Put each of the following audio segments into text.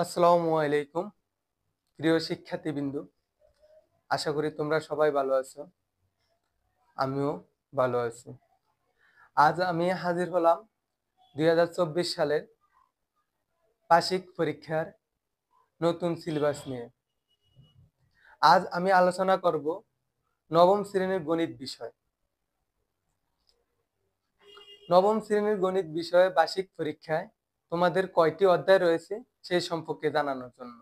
আসসালামু আলাইকুম প্রিয় শিক্ষার্থীবৃন্দ। আশা করি তোমরা সবাই ভালো আছো। আমিও ভালো আছি। আজ আমি হাজির হলাম 2024 সালের বার্ষিক পরীক্ষার নতুন সিলেবাস নিয়ে। আজ আমি আলোচনা করব নবম শ্রেণীর গণিত বিষয়। নবম শ্রেণীর গণিত বিষয়ে বার্ষিক পরীক্ষায় তোমাদের কয়টি অধ্যায় রয়েছে সেই সম্পর্কে জানানোর জন্য।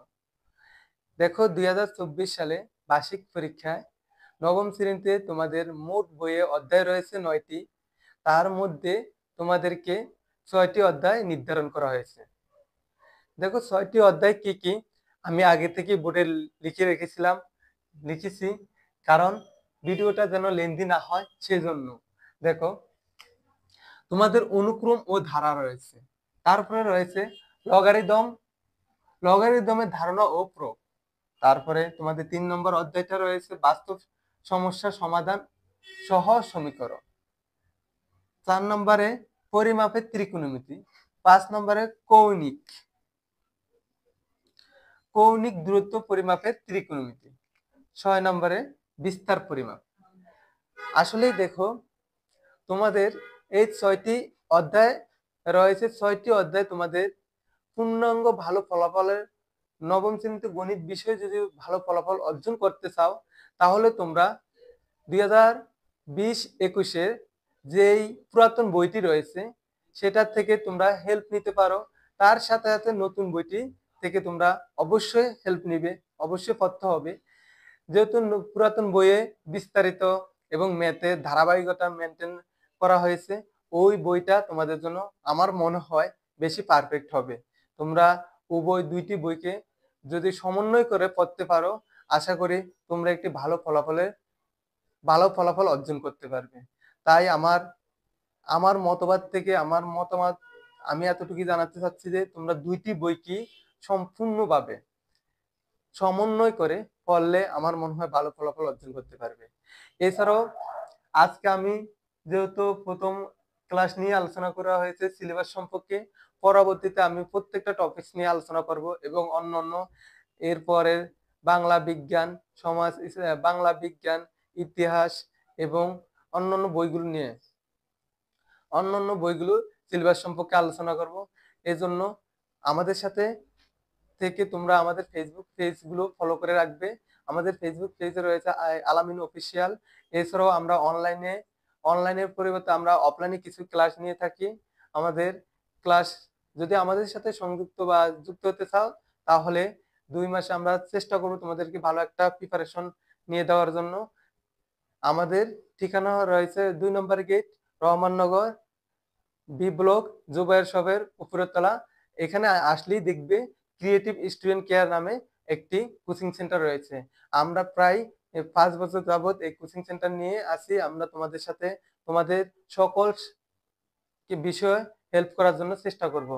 দেখো 2024 সালে বার্ষিক পরীক্ষায় নবম শ্রেণীতে তোমাদের মোট বইয়ে অধ্যায় রয়েছে 9টি। তার মধ্যে তোমাদেরকে 6টি অধ্যায় নির্ধারণ করা হয়েছে। দেখো 6টি অধ্যায় কি কি আমি আগে থেকে বোর্ডে লিখেছি, কারণ ভিডিওটা যেন লেন্দি না হয় সেজন্য। দেখো তোমাদের অনুক্রম ও ধারা রয়েছে, তারপরে রয়েছে লগারিদমের ধারণা ও প্রয়োগ। তারপরে তোমাদের 3 নম্বর অধ্যায়টা রয়েছে বাস্তব সমস্যা সমাধান সহ সমীকরণ। 4 নম্বরে পরিমাপের ত্রিকোণমিতি। 5 নম্বরে কৌণিক দূরত্ব পরিমাপের ত্রিকোণমিতি। 6 নম্বরে বিস্তার পরিমাপ। আসলেই দেখো তোমাদের এই 6টি অধ্যায় রয়েছে। 6টি অধ্যায় তোমাদের পূর্ণাঙ্গ ভালো ফলাফলের নবম শ্রেণীতে গণিত বিষয়ে যদি ভালো ফলাফল অর্জন করতে চাও, তাহলে তোমরা 2020-21-এর যেই পুরাতন বইটি রয়েছে সেটার থেকে তোমরা হেল্প নিতে পারো। তার সাথে সাথে নতুন বইটি থেকে তোমরা অবশ্যই হেল্প নিবে, অবশ্যই পড়তে হবে। যেহেতু পুরাতন বইয়ে বিস্তারিত এবং ম্যাথে ধারাবাহিকতা মেনটেন করা হয়েছে, ওই বইটা তোমাদের জন্য আমার মনে হয় বেশি পারফেক্ট হবে। তোমরা দুইটি বইকে যদি সমন্বয় করে পড়তে পারো, আশা করি তোমরা একটি ভালো ফলাফল অর্জন করতে পারবে। তাই আমার মতামত আমি এতটুকু জানাতে চাচ্ছি যে তোমরা দুইটি বইকে সম্পূর্ণভাবে সমন্বয় করে পড়লে আমার মনে হয় ভালো ফলাফল অর্জন করতে পারবে। এছাড়াও আজকে আমি যেহেতু প্রথম ক্লাস নিয়ে আলোচনা করা হয়েছে সিলেবাস সম্পর্কে, পরবর্তীতে আমি প্রত্যেকটা টপিকস নিয়ে আলোচনা করব এবং অন্যান্য এরপরে বাংলা বিজ্ঞান, ইতিহাস এবং অন্যান্য বইগুলো সিলেবাস সম্পর্কে আলোচনা করব। এজন্য আমাদের সাথে থেকে তোমরা আমাদের ফেসবুক পেজগুলো ফলো করে রাখবে। আমাদের ফেসবুক পেজে রয়েছে আলামিন অফিসিয়াল। এছাড়াও আমরা অনলাইনের পরিবর্তে আমরা অফলাইনে কিছু ক্লাস নিয়ে থাকি। আমাদের ক্লাস যদি আমাদের সাথে যুক্ত হতে চাও, তাহলে 2 মাসে আমরা চেষ্টা করব তোমাদেরকে ভালো একটা প্রিপারেশন নিয়ে দেওয়ার জন্য। আমাদের ঠিকানা রয়েছে 2 নম্বর gate, Rahmannagar, B block, Jubair শপের উপরের তলা। এখানে আসলেই দেখবে ক্রিয়েটিভ স্টুডেন্ট কেয়ার নামে একটি কোচিং সেন্টার রয়েছে। আমরা প্রায় 5 বছর যাবত এই কোচিং সেন্টার নিয়ে আসি। আমরা তোমাদের সাথে তোমাদের সকল বিষয়ে হেল্প করার জন্য চেষ্টা করব।